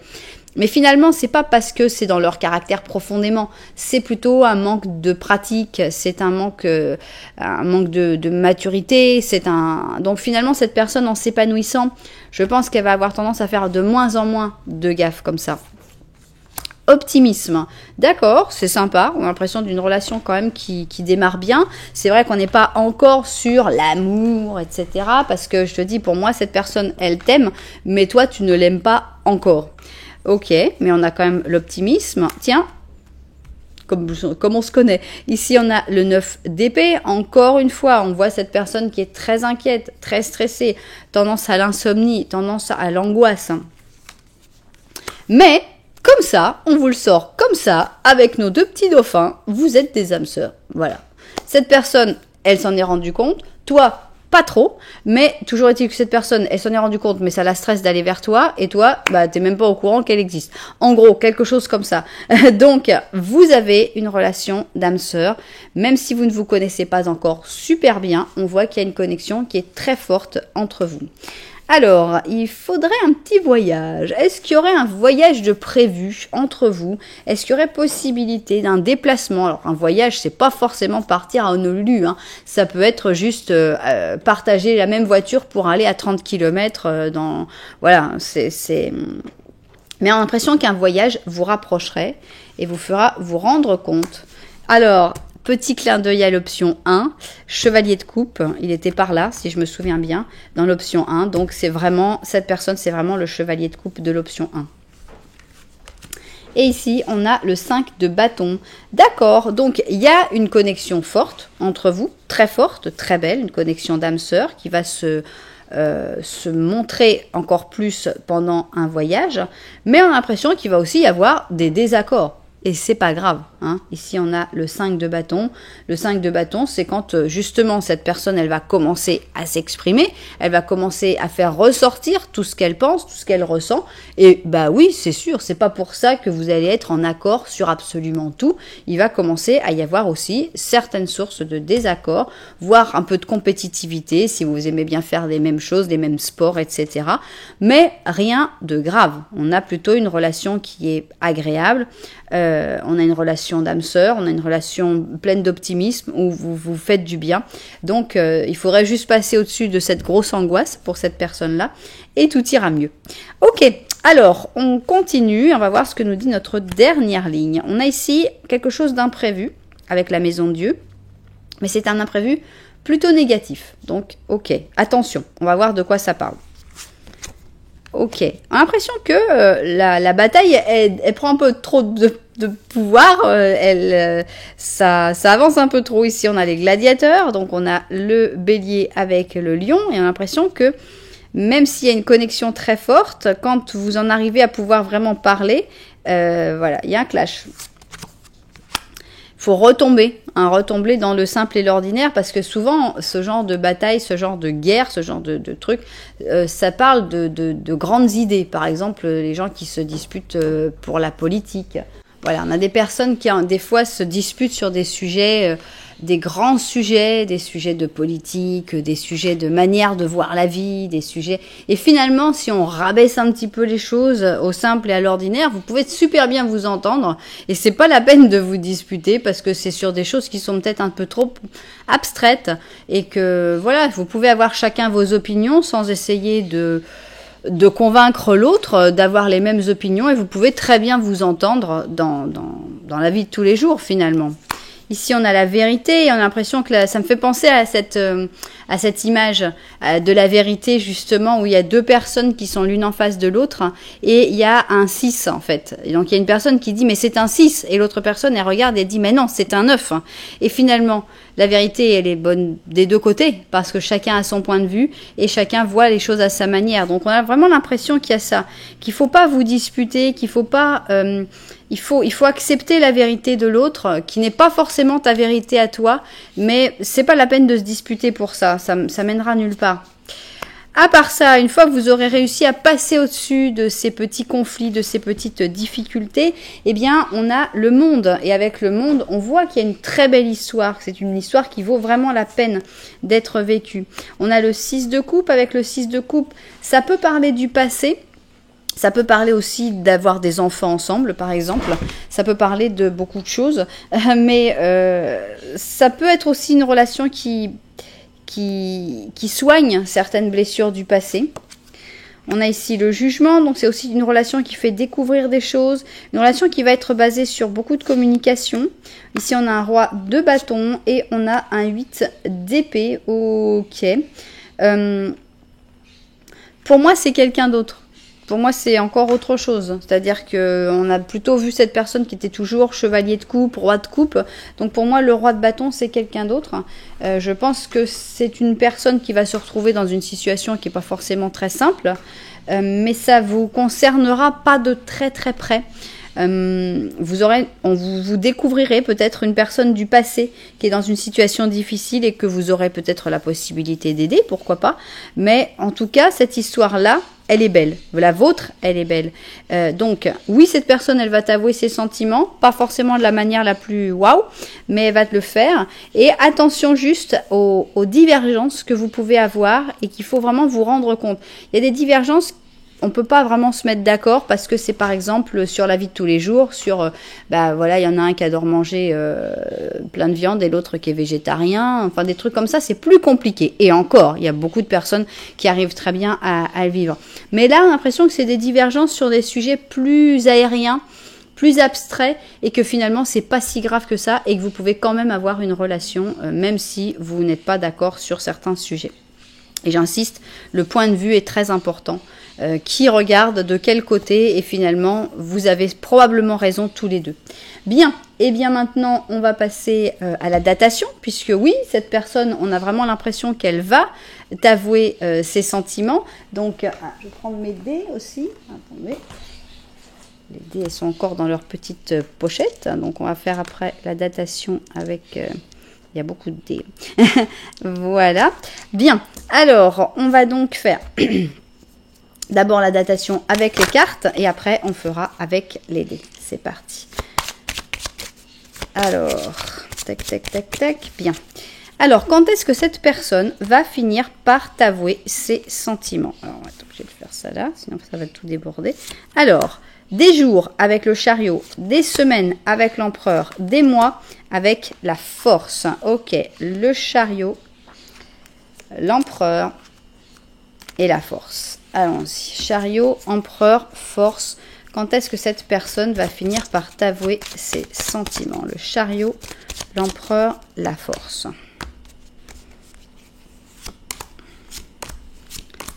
Mais finalement, c'est pas parce que c'est dans leur caractère profondément, c'est plutôt un manque de pratique, c'est un manque de maturité, donc finalement cette personne en s'épanouissant, je pense qu'elle va avoir tendance à faire de moins en moins de gaffes comme ça. Optimisme, d'accord, c'est sympa, on a l'impression d'une relation quand même qui démarre bien. C'est vrai qu'on n'est pas encore sur l'amour, etc. Parce que je te dis, pour moi, cette personne, elle t'aime, mais toi, tu ne l'aimes pas encore. Ok, mais on a quand même l'optimisme. Tiens, comme on se connaît. Ici, on a le 9 d'épée. Encore une fois, on voit cette personne qui est très inquiète, très stressée, tendance à l'insomnie, tendance à l'angoisse. Mais comme ça, on vous le sort comme ça, avec nos deux petits dauphins, vous êtes des âmes sœurs. Voilà. Cette personne, elle s'en est rendue compte. Toi, pas trop, mais toujours est-il que cette personne, elle s'en est rendue compte, mais ça la stresse d'aller vers toi, et toi, bah, t'es même pas au courant qu'elle existe. En gros, quelque chose comme ça. Donc, vous avez une relation d'âme sœur, même si vous ne vous connaissez pas encore super bien, on voit qu'il y a une connexion qui est très forte entre vous. Alors, il faudrait un petit voyage. Est-ce qu'il y aurait un voyage de prévu entre vous? Est-ce qu'il y aurait possibilité d'un déplacement? Alors, un voyage, c'est pas forcément partir à Honolulu, hein. Ça peut être juste partager la même voiture pour aller à 30 km dans... Voilà, Mais on a l'impression qu'un voyage vous rapprocherait et vous fera vous rendre compte. Alors... Petit clin d'œil à l'option 1, chevalier de coupe, il était par là, si je me souviens bien, dans l'option 1. Donc, c'est vraiment, cette personne, c'est vraiment le chevalier de coupe de l'option 1. Et ici, on a le 5 de bâton. D'accord, donc il y a une connexion forte entre vous, très forte, très belle, une connexion d'âme-sœur qui va se montrer encore plus pendant un voyage. Mais on a l'impression qu'il va aussi y avoir des désaccords. Et c'est pas grave, hein. Ici, on a le 5 de bâton. Le 5 de bâton, c'est quand, justement, cette personne, elle va commencer à s'exprimer. Elle va commencer à faire ressortir tout ce qu'elle pense, tout ce qu'elle ressent. Et, bah oui, c'est sûr, c'est pas pour ça que vous allez être en accord sur absolument tout. Il va commencer à y avoir aussi certaines sources de désaccord, voire un peu de compétitivité, si vous aimez bien faire les mêmes choses, les mêmes sports, etc. Mais rien de grave. On a plutôt une relation qui est agréable. On a une relation d'âme sœur, on a une relation pleine d'optimisme où vous vous faites du bien. Donc, il faudrait juste passer au-dessus de cette grosse angoisse pour cette personne-là et tout ira mieux. Ok, alors, on continue, on va voir ce que nous dit notre dernière ligne. On a ici quelque chose d'imprévu avec la maison de Dieu, mais c'est un imprévu plutôt négatif. Donc, ok, attention, on va voir de quoi ça parle. Ok, on a l'impression que la bataille, elle prend un peu trop de pouvoir, ça avance un peu trop. Ici, on a les gladiateurs, donc on a le bélier avec le lion, et on a l'impression que même s'il y a une connexion très forte, quand vous en arrivez à pouvoir vraiment parler, voilà, il y a un clash. Il faut retomber dans le simple et l'ordinaire, parce que souvent, ce genre de bataille, ce genre de guerre, ce genre de truc, ça parle de grandes idées. Par exemple, les gens qui se disputent pour la politique. Voilà, on a des personnes qui, des fois, se disputent sur des sujets, des grands sujets, des sujets de politique, des sujets de manière de voir la vie, des sujets... Et finalement, si on rabaisse un petit peu les choses au simple et à l'ordinaire, vous pouvez super bien vous entendre. Et c'est pas la peine de vous disputer, parce que c'est sur des choses qui sont peut-être un peu trop abstraites. Et que, voilà, vous pouvez avoir chacun vos opinions sans essayer de convaincre l'autre d'avoir les mêmes opinions, et vous pouvez très bien vous entendre dans la vie de tous les jours, finalement. Ici, on a la vérité, et on a l'impression que ça me fait penser à cette image de la vérité, justement, où il y a deux personnes qui sont l'une en face de l'autre, et il y a un 6, en fait. Et donc, il y a une personne qui dit, mais c'est un 6, et l'autre personne, elle regarde et dit, mais non, c'est un 9. Et finalement, la vérité, elle est bonne des deux côtés, parce que chacun a son point de vue, et chacun voit les choses à sa manière. Donc, on a vraiment l'impression qu'il y a ça, qu'il faut pas vous disputer, qu'il faut pas... Il faut accepter la vérité de l'autre, qui n'est pas forcément ta vérité à toi, mais c'est pas la peine de se disputer pour ça, ça mènera nulle part. À part ça, une fois que vous aurez réussi à passer au-dessus de ces petits conflits, de ces petites difficultés, eh bien, on a le monde. Et avec le monde, on voit qu'il y a une très belle histoire. C'est une histoire qui vaut vraiment la peine d'être vécue. On a le 6 de coupe. Avec le 6 de coupe, ça peut parler du passé. Ça peut parler aussi d'avoir des enfants ensemble, par exemple. Ça peut parler de beaucoup de choses. Mais ça peut être aussi une relation qui soigne certaines blessures du passé. On a ici le jugement, donc c'est aussi une relation qui fait découvrir des choses, une relation qui va être basée sur beaucoup de communication. Ici, on a un roi de bâton et on a un 8 d'épée. Ok. Pour moi, c'est quelqu'un d'autre. Pour moi, c'est encore autre chose. C'est-à-dire qu'on a plutôt vu cette personne qui était toujours chevalier de coupe, roi de coupe. Donc pour moi, le roi de bâton, c'est quelqu'un d'autre. Je pense que c'est une personne qui va se retrouver dans une situation qui n'est pas forcément très simple. Mais ça vous concernera pas de très très près. Vous découvrirez peut-être une personne du passé qui est dans une situation difficile et que vous aurez peut-être la possibilité d'aider, pourquoi pas. Mais en tout cas, cette histoire-là, elle est belle. La vôtre, elle est belle. Donc, oui, cette personne, elle va t'avouer ses sentiments, pas forcément de la manière la plus waouh, mais elle va te le faire. Et attention juste aux divergences que vous pouvez avoir et qu'il faut vraiment vous rendre compte. Il y a des divergences. On ne peut pas vraiment se mettre d'accord parce que c'est par exemple sur la vie de tous les jours, sur, voilà, il y en a un qui adore manger plein de viande et l'autre qui est végétarien, enfin des trucs comme ça, c'est plus compliqué. Et encore, il y a beaucoup de personnes qui arrivent très bien à le vivre. Mais là, on a l'impression que c'est des divergences sur des sujets plus aériens, plus abstraits et que finalement, c'est pas si grave que ça et que vous pouvez quand même avoir une relation, même si vous n'êtes pas d'accord sur certains sujets. Et j'insiste, le point de vue est très important. Qui regarde de quel côté et finalement vous avez probablement raison tous les deux. Bien, et bien maintenant on va passer à la datation puisque oui, cette personne, on a vraiment l'impression qu'elle va t'avouer ses sentiments. Donc je vais prendre mes dés aussi. Attendez. Les dés elles sont encore dans leur petite pochette, donc on va faire après la datation avec... il y a beaucoup de dés. Voilà. Bien, alors on va donc faire... D'abord la datation avec les cartes et après on fera avec les dés. C'est parti. Alors, tac, tac, tac, tac. Bien. Alors, quand est-ce que cette personne va finir par t'avouer ses sentiments? Alors, on va être obligé de faire ça là, sinon ça va tout déborder. Alors, des jours avec le chariot, des semaines avec l'empereur, des mois avec la force. Ok, le chariot, l'empereur et la force. Allons-y. Chariot, empereur, force. Quand est-ce que cette personne va finir par t'avouer ses sentiments? Le chariot, l'empereur, la force.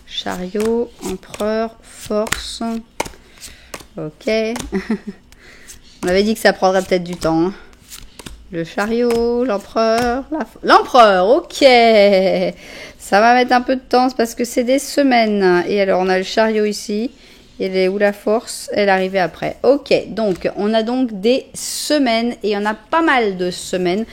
Chariot, empereur, force. Ok. On avait dit que ça prendrait peut-être du temps. Hein. Le chariot, l'empereur, l'empereur, ok. Ça va mettre un peu de temps parce que c'est des semaines. Et alors, on a le chariot ici. Elle est où la force? Elle est arrivée après. Ok, donc, on a donc des semaines. Et on a pas mal de semaines.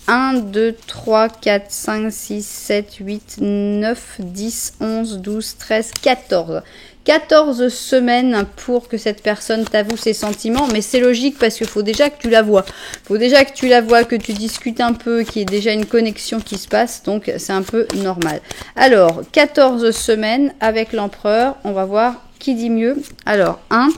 1, 2, 3, 4, 5, 6, 7, 8, 9, 10, 11, 12, 13, 14. 14 semaines pour que cette personne t'avoue ses sentiments, mais c'est logique parce qu'il faut déjà que tu la vois. Il faut déjà que tu la vois, que tu discutes un peu, qu'il y ait déjà une connexion qui se passe, donc c'est un peu normal. Alors, 14 semaines avec l'empereur, on va voir qui dit mieux. Alors, 1,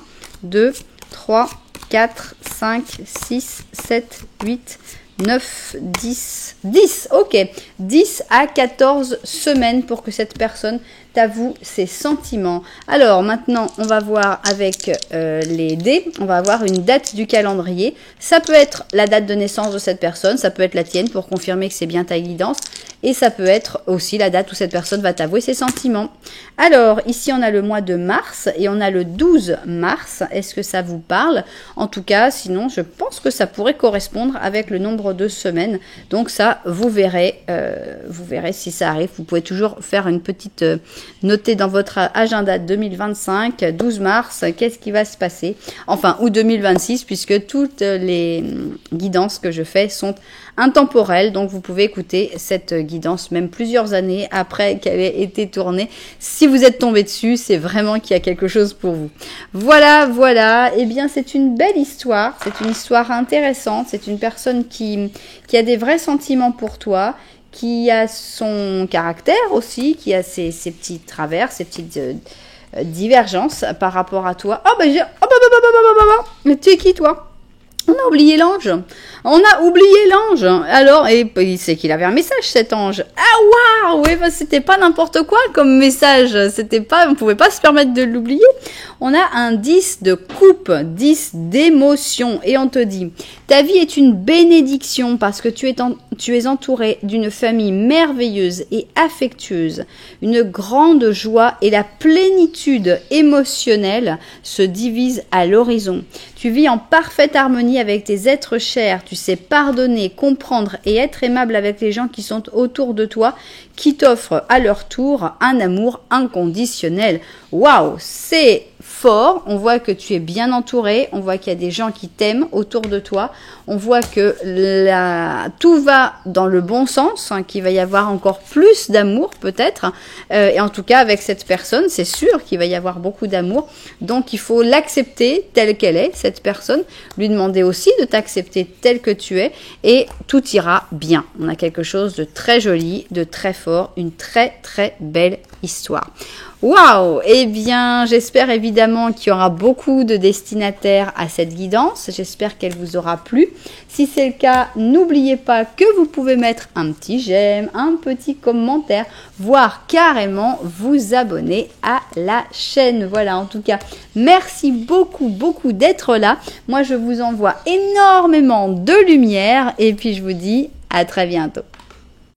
2, 3, 4, 5, 6, 7, 8, 9, 10, 10, ok, 10 à 14 semaines pour que cette personne t'avoue ses sentiments. Alors maintenant, on va voir avec les dés, on va avoir une date du calendrier. Ça peut être la date de naissance de cette personne, ça peut être la tienne pour confirmer que c'est bien ta guidance. Et ça peut être aussi la date où cette personne va t'avouer ses sentiments. Alors, ici, on a le mois de mars et on a le 12 mars. Est-ce que ça vous parle? En tout cas, sinon, je pense que ça pourrait correspondre avec le nombre de semaines. Donc ça, vous verrez si ça arrive. Vous pouvez toujours faire une petite notez dans votre agenda 2025, 12 mars, qu'est-ce qui va se passer? Enfin, ou 2026, puisque toutes les guidances que je fais sont intemporelles. Donc, vous pouvez écouter cette guidance même plusieurs années après qu'elle ait été tournée. Si vous êtes tombé dessus, c'est vraiment qu'il y a quelque chose pour vous. Voilà, voilà. Eh bien, c'est une belle histoire. C'est une histoire intéressante. C'est une personne qui a des vrais sentiments pour toi, qui a son caractère aussi, qui a ses petits travers, ses petites divergence par rapport à toi. Mais tu es qui toi? On a oublié l'ange. On a oublié l'ange. Alors, et c'est qu'il avait un message, cet ange. Ah, waouh! Oui, bah, c'était pas n'importe quoi comme message. C'était pas, on pouvait pas se permettre de l'oublier. On a un 10 de coupe, 10 d'émotion. Et on te dit, ta vie est une bénédiction parce que tu es entouré d'une famille merveilleuse et affectueuse. Une grande joie et la plénitude émotionnelle se divisent à l'horizon. Tu vis en parfaite harmonie avec tes êtres chers, tu sais pardonner, comprendre et être aimable avec les gens qui sont autour de toi, qui t'offrent à leur tour un amour inconditionnel. Waouh, c'est fort, on voit que tu es bien entouré, on voit qu'il y a des gens qui t'aiment autour de toi, on voit que tout va dans le bon sens, qu'il va y avoir encore plus d'amour peut-être, et en tout cas avec cette personne, c'est sûr qu'il va y avoir beaucoup d'amour, donc il faut l'accepter telle qu'elle est, cette personne, lui demander aussi de t'accepter tel que tu es, et tout ira bien. On a quelque chose de très joli, de très fort, une très très belle histoire. Waouh! Eh bien, j'espère évidemment qu'il y aura beaucoup de destinataires à cette guidance. J'espère qu'elle vous aura plu. Si c'est le cas, n'oubliez pas que vous pouvez mettre un petit j'aime, un petit commentaire, voire carrément vous abonner à la chaîne. Voilà, en tout cas, merci beaucoup, beaucoup d'être là. Moi, je vous envoie énormément de lumière et puis je vous dis à très bientôt.